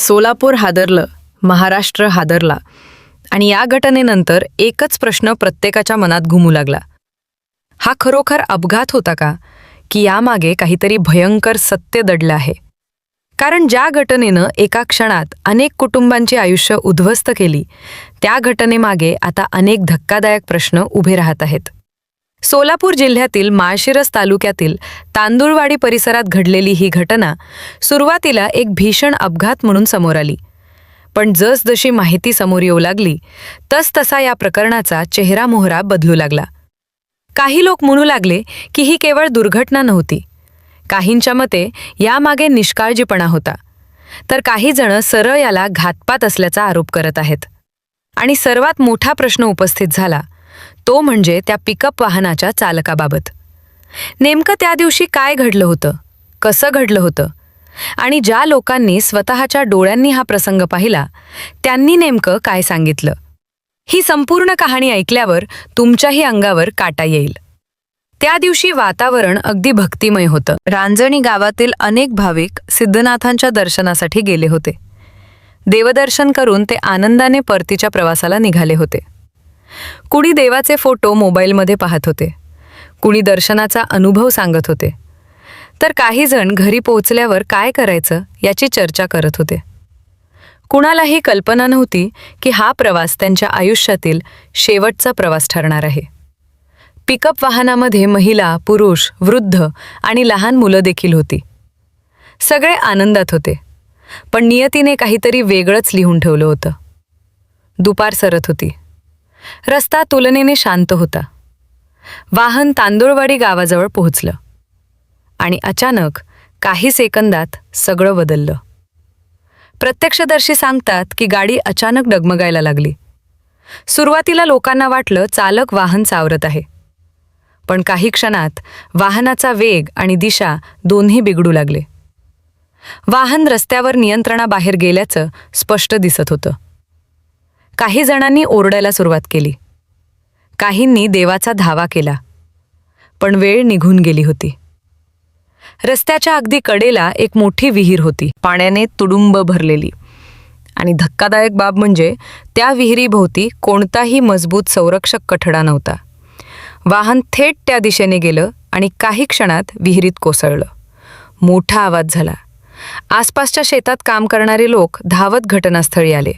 सोलापूर हादरलं, महाराष्ट्र हादरला आणि या घटनेनंतर एकच प्रश्न प्रत्येकाच्या मनात घुमू लागला. हा खरोखर अपघात होता का, की यामागे काहीतरी भयंकर सत्य दडलं आहे? कारण ज्या घटनेनं एका क्षणात अनेक कुटुंबांची आयुष्य उद्ध्वस्त केली, त्या घटनेमागे आता अनेक धक्कादायक प्रश्न उभे राहत आहेत. सोलापूर जिल्ह्यातील माळशिरस तालुक्यातील तांदुळवाडी परिसरात घडलेली ही घटना सुरुवातीला एक भीषण अपघात म्हणून समोर आली. पण जसजशी माहिती समोर येऊ लागली तसतसा या प्रकरणाचा चेहरामोहरा बदलू लागला. काही लोक म्हणू लागले की ही केवळ दुर्घटना नव्हती. काहींच्या मते यामागे निष्काळजीपणा होता, तर काही जण सरळ याला घातपात असल्याचा आरोप करत आहेत. आणि सर्वात मोठा प्रश्न उपस्थित झाला तो म्हणजे त्या पिकअप वाहनाच्या चालकाबाबत. नेमकं त्या दिवशी काय घडलं होतं, कसं घडलं होतं, आणि ज्या लोकांनी स्वतःच्या डोळ्यांनी हा प्रसंग पाहिला त्यांनी नेमकं काय सांगितलं? ही संपूर्ण कहाणी ऐकल्यावर तुमच्याही अंगावर काटा येईल. त्या दिवशी वातावरण अगदी भक्तिमय होतं. रांजणी गावातील अनेक भाविक सिद्धनाथांच्या दर्शनासाठी गेले होते. देवदर्शन करून ते आनंदाने परतीच्या प्रवासाला निघाले होते. कुणी देवाचे फोटो मोबाईलमध्ये पाहत होते, कुणी दर्शनाचा अनुभव सांगत होते, तर काही जण घरी पोहोचल्यावर काय करायचं याची चर्चा करत होते. कुणालाही कल्पना नव्हती की हा प्रवास त्यांच्या आयुष्यातील शेवटचा प्रवास ठरणार आहे. पिकअप वाहनामध्ये महिला, पुरुष, वृद्ध आणि लहान मुलं देखील होती. सगळे आनंदात होते, पण नियतीने काहीतरी वेगळंच लिहून ठेवलं होतं. दुपार सरत होती. रस्ता तुलनेने शांत होता. वाहन तांदुळवाडी गावाजवळ पोहोचलं आणि अचानक काही सेकंदात सगळं बदललं. प्रत्यक्षदर्शी सांगतात की गाडी अचानक डगमगायला लागली. सुरुवातीला लोकांना वाटलं चालक वाहन सावरत आहे, पण काही क्षणात वाहनाचा वेग आणि दिशा दोन्ही बिघडू लागले. वाहन रस्त्यावर नियंत्रणाबाहेर गेल्याचं स्पष्ट दिसत होतं. काही जणांनी ओरडायला सुरुवात केली, काहींनी देवाचा धावा केला, पण वेळ निघून गेली होती. रस्त्याच्या अगदी कडेला एक मोठी विहीर होती, पाण्याने तुडुंब भरलेली. आणि धक्कादायक बाब म्हणजे त्या विहिरीभोवती कोणताही मजबूत संरक्षक कठडा नव्हता. वाहन थेट त्या दिशेने गेलं आणि काही क्षणात विहिरीत कोसळलं. मोठा आवाज झाला. आसपासच्या शेतात काम करणारे लोक धावत घटनास्थळी आले,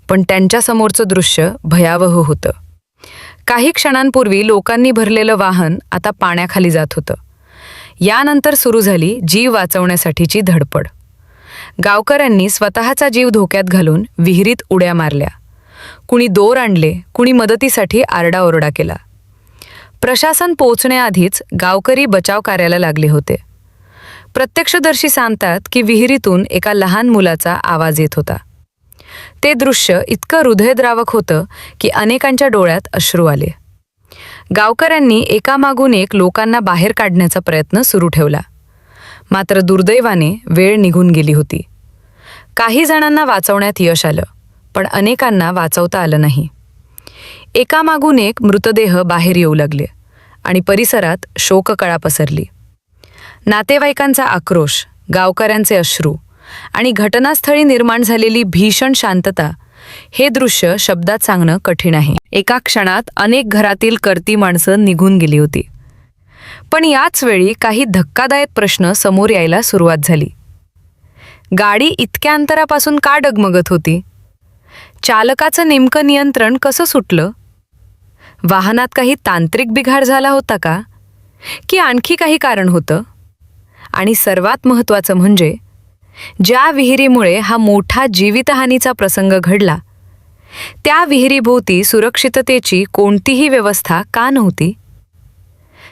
पण त्यांच्यासमोरचं दृश्य भयावह होतं. काही क्षणांपूर्वी लोकांनी भरलेलं वाहन आता पाण्याखाली जात होतं. यानंतर सुरू झाली जीव वाचवण्यासाठीची धडपड. गावकऱ्यांनी स्वतःचा जीव धोक्यात घालून विहिरीत उड्या मारल्या. कुणी दोर आणले, कुणी मदतीसाठी आरडाओरडा केला. प्रशासन पोहोचण्याआधीच गावकरी बचाव कार्याला लागले होते. प्रत्यक्षदर्शी सांगतात की विहिरीतून एका लहान मुलाचा आवाज येत होता. ते दृश्य इतकं हृदयद्रावक होतं की अनेकांच्या डोळ्यात अश्रू आले. गावकऱ्यांनी एकामागून एक लोकांना बाहेर काढण्याचा प्रयत्न सुरू ठेवला, मात्र दुर्दैवाने वेळ निघून गेली होती. काही जणांना वाचवण्यात यश आलं, पण अनेकांना वाचवता आलं नाही. एकामागून एक मृतदेह बाहेर येऊ लागले आणि परिसरात शोककळा पसरली. नातेवाईकांचा आक्रोश, गावकऱ्यांचे अश्रू आणि घटनास्थळी निर्माण झालेली भीषण शांतता हे दृश्य शब्दात सांगणं कठीण आहे. एका क्षणात अनेक घरातील कर्ती माणसं निघून गेली होती. पण याच वेळी काही धक्कादायक प्रश्न समोर यायला सुरुवात झाली. गाडी इतक्या अंतरापासून का डगमगत होती? चालकाचं नेमकं नियंत्रण कसं सुटलं? वाहनात काही तांत्रिक बिघाड झाला होता का, की आणखी काही कारण होतं? आणि सर्वात महत्त्वाचं म्हणजे ज्या विहिरीमुळे हा मोठा जीवितहानीचा प्रसंग घडला, त्या विहिरीभोवती सुरक्षिततेची कोणतीही व्यवस्था का नव्हती?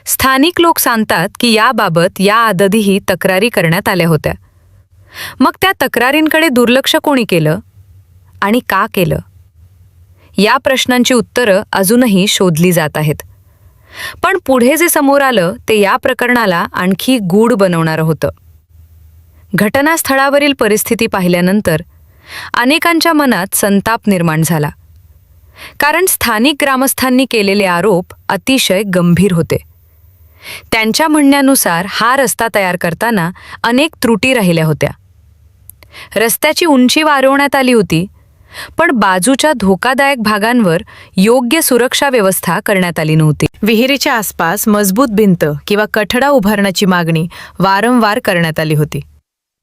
स्थानिक लोक सांगतात की याबाबत याआधीही तक्रारी करण्यात आल्या होत्या. मग त्या तक्रारींकडे दुर्लक्ष कोणी केलं आणि का केलं? या प्रश्नांची उत्तरं अजूनही शोधली जात आहेत. पण पुढे जे समोर आलं ते या प्रकरणाला आणखी गूढ बनवणारं होतं. घटनास्थळावरील परिस्थिती पाहिल्यानंतर अनेकांच्या मनात संताप निर्माण झाला, कारण स्थानिक ग्रामस्थांनी केलेले आरोप अतिशय गंभीर होते. त्यांच्या म्हणण्यानुसार हा रस्ता तयार करताना अनेक त्रुटी राहिल्या होत्या. रस्त्याची उंची वाढवण्यात आली होती, पण बाजूच्या धोकादायक भागांवर योग्य सुरक्षा व्यवस्था करण्यात आली नव्हती. विहिरीच्या आसपास मजबूत भिंत किंवा कठडा उभारण्याची मागणी वारंवार करण्यात आली होती.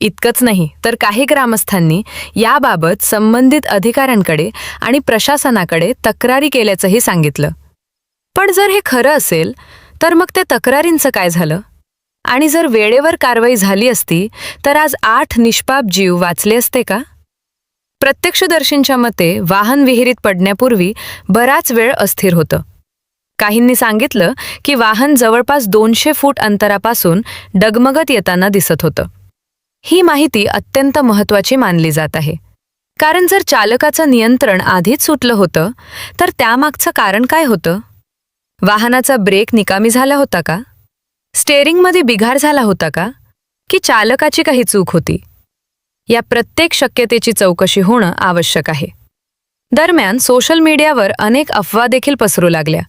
इतकंच नाही तर काही ग्रामस्थांनी याबाबत संबंधित अधिकाऱ्यांकडे आणि प्रशासनाकडे तक्रारी केल्याचंही सांगितलं. पण जर हे खरं असेल तर मग त्या तक्रारींचं काय झालं? आणि जर वेळेवर कारवाई झाली असती तर आज 8 निष्पाप जीव वाचले असते का? प्रत्यक्षदर्शींच्या मते वाहन विहिरीत पडण्यापूर्वी बराच वेळ अस्थिर होतं. काहींनी सांगितलं की वाहन जवळपास 200 फूट अंतरापासून डगमगत येताना दिसत होतं. ही माहिती अत्यंत महत्त्वाची मानली जात आहे, कारण जर चालकाचं नियंत्रण आधीच सुटलं होतं तर त्यामागचं कारण काय होतं? वाहनाचा ब्रेक निकामी झाला होता का? स्टेअरिंगमध्ये बिघाड झाला होता का? की चालकाची काही चूक होती? या प्रत्येक शक्यतेची चौकशी होणं आवश्यक आहे. दरम्यान सोशल मीडियावर अनेक अफवा देखील पसरू लागल्या.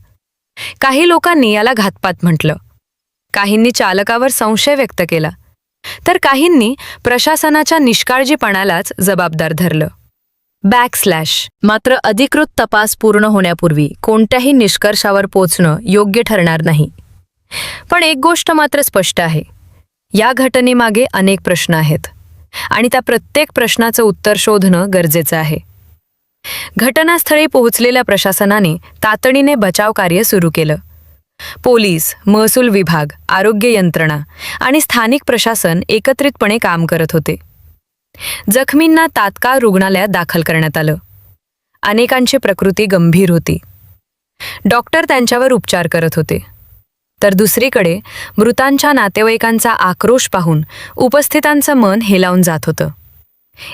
काही लोकांनी याला घातपात म्हटलं, काहींनी चालकावर संशय व्यक्त केला, तर काहींनी प्रशासनाच्या निष्काळजीपणालाच जबाबदार धरलं. मात्र अधिकृत तपास पूर्ण होण्यापूर्वी कोणत्याही निष्कर्षावर पोचणं योग्य ठरणार नाही. पण एक गोष्ट मात्र स्पष्ट आहे, या घटनेमागे अनेक प्रश्न आहेत आणि त्या प्रत्येक प्रश्नाचं उत्तर शोधणं गरजेचं आहे. घटनास्थळी पोहोचलेल्या प्रशासनाने तातडीने बचाव कार्य सुरू केलं. पोलीस, महसूल विभाग, आरोग्य यंत्रणा आणि स्थानिक प्रशासन एकत्रितपणे काम करत होते. जखमींना तात्काळ रुग्णालयात दाखल करण्यात आलं. अनेकांची प्रकृती गंभीर होती. डॉक्टर त्यांच्यावर उपचार करत होते. तर दुसरीकडे मृतांच्या नातेवाईकांचा आक्रोश पाहून उपस्थितांचं मन हेलावून जात होतं.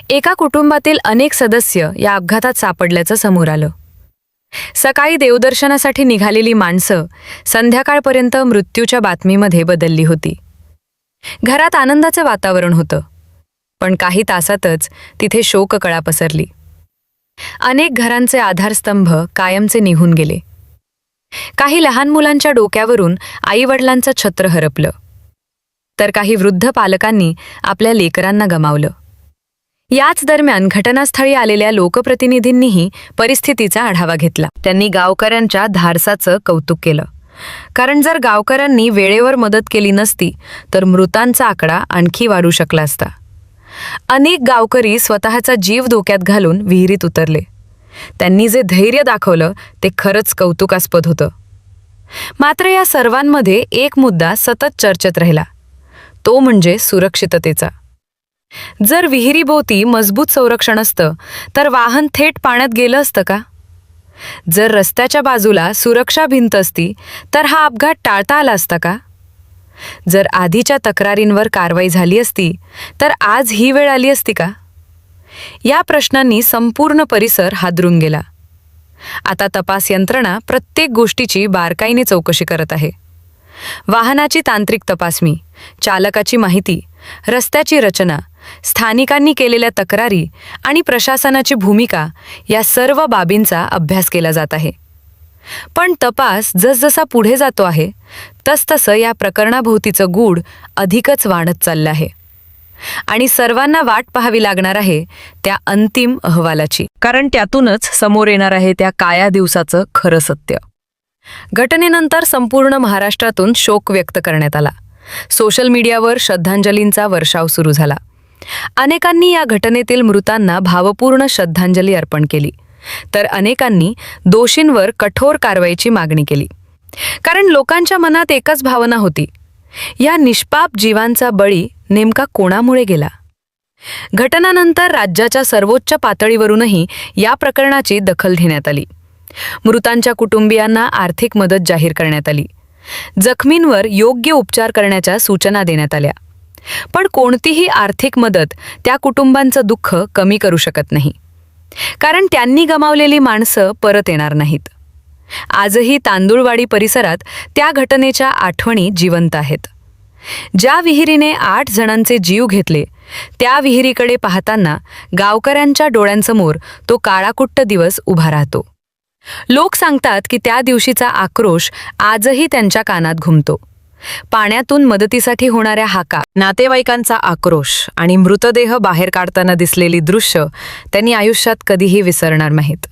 एका कुटुंबातील अनेक सदस्य या अपघातात सापडल्याचं समोर आलं. सकाळी देवदर्शनासाठी निघालेली माणसं संध्याकाळपर्यंत मृत्यूच्या बातमीमध्ये बदलली होती. घरात आनंदाचं वातावरण होतं, पण काही तासातच तिथे शोककळा पसरली. अनेक घरांचे आधारस्तंभ कायमचे निघून गेले. काही लहान मुलांच्या डोक्यावरून आईवडिलांचं छत्र हरपलं, तर काही वृद्ध पालकांनी आपल्या लेकरांना गमावलं. याच दरम्यान घटनास्थळी आलेल्या लोकप्रतिनिधींनीही परिस्थितीचा आढावा घेतला. त्यांनी गावकऱ्यांच्या धाडसाचं कौतुक केलं, कारण जर गावकऱ्यांनी वेळेवर मदत केली नसती तर मृतांचा आकडा आणखी वाढू शकला असता. अनेक गावकरी स्वतःचा जीव धोक्यात घालून विहिरीत उतरले. त्यांनी जे धैर्य दाखवलं ते खरंच कौतुकास्पद होतं. मात्र या सर्वांमध्ये एक मुद्दा सतत चर्चेत राहिला, तो म्हणजे सुरक्षिततेचा. जर विहिरीभोवती मजबूत संरक्षण असतं तर वाहन थेट पाण्यात गेलं असतं का? जर रस्त्याच्या बाजूला सुरक्षा भिंत असती तर हा अपघात टाळता आला असता का? जर आधीच्या तक्रारींवर कारवाई झाली असती तर आज ही वेळ आली असती का? या प्रश्नांनी संपूर्ण परिसर हादरून गेला. आता तपास यंत्रणा प्रत्येक गोष्टीची बारकाईने चौकशी करत आहे. वाहनाची तांत्रिक तपासणी, चालकाची माहिती, रस्त्याची रचना, स्थानिकांनी केलेल्या तक्रारी आणि प्रशासनाची भूमिका या सर्व बाबींचा अभ्यास केला जात आहे. पण तपास जसजसा पुढे जातो आहे तसतसं या प्रकरणाभोवतीचं गूढ अधिकच वाढत चाललं आहे आणि सर्वांना वाट पाहावी लागणार आहे त्या अंतिम अहवालाची, कारण त्यातूनच समोर येणार आहे त्या काळ्या दिवसाचं खरं सत्य. घटनेनंतर संपूर्ण महाराष्ट्रातून शोक व्यक्त करण्यात आला. सोशल मीडियावर श्रद्धांजलींचा वर्षाव सुरू झाला. अनेकांनी या घटनेतील मृतांना भावपूर्ण श्रद्धांजली अर्पण केली, तर अनेकांनी दोषींवर कठोर कारवाईची मागणी केली. कारण लोकांच्या मनात एकच भावना होती, या निष्पाप जीवांचा बळी नेमका कोणामुळे गेला? घटनानंतर राज्याच्या सर्वोच्च पातळीवरूनही या प्रकरणाची दखल घेण्यात आली. मृतांच्या कुटुंबियांना आर्थिक मदत जाहीर करण्यात आली. जखमींवर योग्य उपचार करण्याच्या सूचना देण्यात आल्या. पण कोणतीही आर्थिक मदत त्या कुटुंबांचं दुःख कमी करू शकत नाही, कारण त्यांनी गमावलेली माणसं परत येणार नाहीत. आजही तांदुळवाडी परिसरात त्या घटनेच्या आठवणी जिवंत आहेत. ज्या विहिरीने 8 जणांचे जीव घेतले त्या विहिरीकडे पाहताना गावकऱ्यांच्या डोळ्यांसमोर तो काळाकुट्ट दिवस उभा राहतो. लोक सांगतात की त्या दिवशीचा आक्रोश आजही त्यांच्या कानात घुमतो, पाण्यातून मदतीसाठी होणाऱ्या हाका, नातेवाईकांचा आक्रोश आणि मृतदेह बाहेर काढताना दिसलेली दृश्य त्यांनी आयुष्यात कधीही विसरणार नाहीत.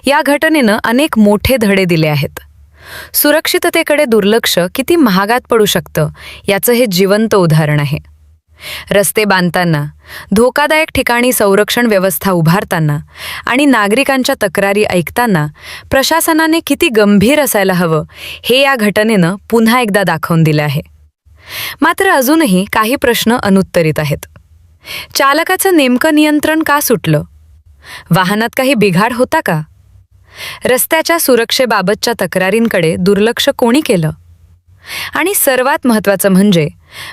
या घटनेनं अनेक मोठे धडे दिले आहेत. सुरक्षिततेकडे दुर्लक्ष किती महागात पडू शकतं याचं हे जिवंत उदाहरण आहे. रस्ते बांधताना, धोकादायक ठिकाणी संरक्षण व्यवस्था उभारताना आणि नागरिकांच्या तक्रारी ऐकताना प्रशासनाने किती गंभीर असायला हवं हे या घटनेनं पुन्हा एकदा दाखवून दिलं आहे. मात्र अजूनही काही प्रश्न अनुत्तरित आहेत. चालकाचं नेमकं नियंत्रण का सुटलं? वाहनात काही बिघाड होता का? रस्त्याच्या सुरक्षेबाबतच्या तक्रारींकडे दुर्लक्ष कोणी केलं? आणि सर्वात महत्त्वाचं म्हणजे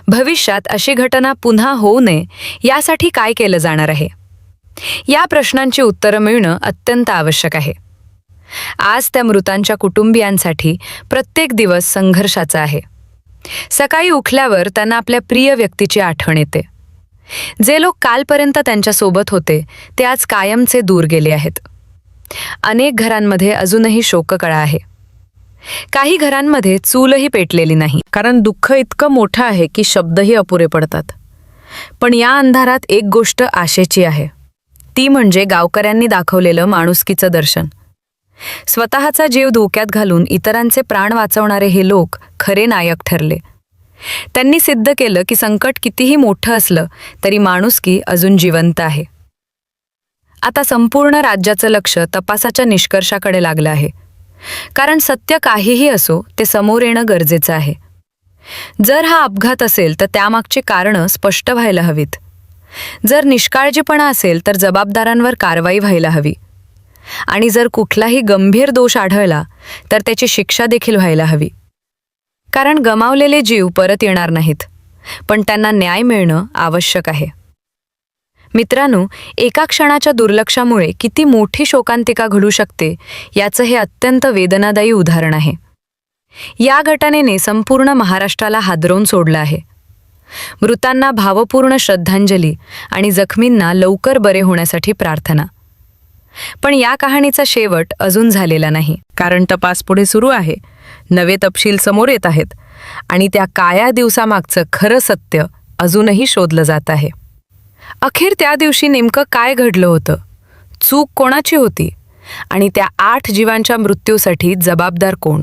भविष्यात अशी घटना पुन्हा होऊ नये यासाठी काय केलं जाणार आहे? या प्रश्नांची उत्तरं मिळणं अत्यंत आवश्यक आहे. आज त्या मृतांच्या कुटुंबियांसाठी प्रत्येक दिवस संघर्षाचा आहे. सकाळी उठल्यावर त्यांना आपल्या प्रिय व्यक्तीची आठवण येते. जे लोक कालपर्यंत त्यांच्यासोबत होते ते आज कायमचे दूर गेले आहेत. अनेक घरांमध्ये अजूनही शोककळा आहे. काही घरांमध्ये चूलही पेटलेली नाही, कारण दुःख इतकं मोठं आहे की शब्दही अपुरे पडतात. पण या अंधारात एक गोष्ट आशेची आहे. ती म्हणजे गावकऱ्यांनी दाखवलेलं माणुसकीचं दर्शन. स्वतःचा जीव धोक्यात घालून इतरांचे प्राण वाचवणारे हे लोक खरे नायक ठरले. त्यांनी सिद्ध केलं की संकट कितीही मोठं असलं तरी माणुसकी अजून जिवंत आहे. आता संपूर्ण राज्याचं लक्ष तपासाच्या निष्कर्षाकडे लागलं आहे. कारण सत्य काहीही असो ते समोर येणं गरजेचं आहे. जर हा अपघात असेल तर त्यामागची कारणं स्पष्ट व्हायला हवीत. जर निष्काळजीपणा असेल तर जबाबदारांवर कारवाई व्हायला हवी. आणि जर कुठलाही गंभीर दोष आढळला तर त्याची शिक्षा देखील व्हायला हवी. कारण गमावलेले जीव परत येणार नाहीत, पण त्यांना न्याय मिळणं आवश्यक आहे. मित्रांनो, एका क्षणाच्या दुर्लक्षामुळे किती मोठी शोकांतिका घडू शकते याचं हे अत्यंत वेदनादायी उदाहरण आहे. या घटनेने संपूर्ण महाराष्ट्राला हादरवून सोडलं आहे. मृतांना भावपूर्ण श्रद्धांजली आणि जखमींना लवकर बरे होण्यासाठी प्रार्थना. पण या कहाणीचा शेवट अजून झालेला नाही, कारण तपास पुढे सुरू आहे. नवे तपशील समोर येत आहेत आणि त्या काळ्या दिवसामागचं खरं सत्य अजूनही शोधलं जात आहे. अखेर त्या दिवशी नेमकं काय घडलं होतं? चूक कोणाची होती? आणि त्या 8 जीवांच्या मृत्यूसाठी जबाबदार कोण?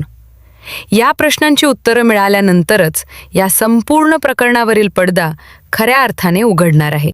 या प्रश्नांची उत्तरं मिळाल्यानंतरच या संपूर्ण प्रकरणावरील पडदा खऱ्या अर्थाने उघडणार आहे.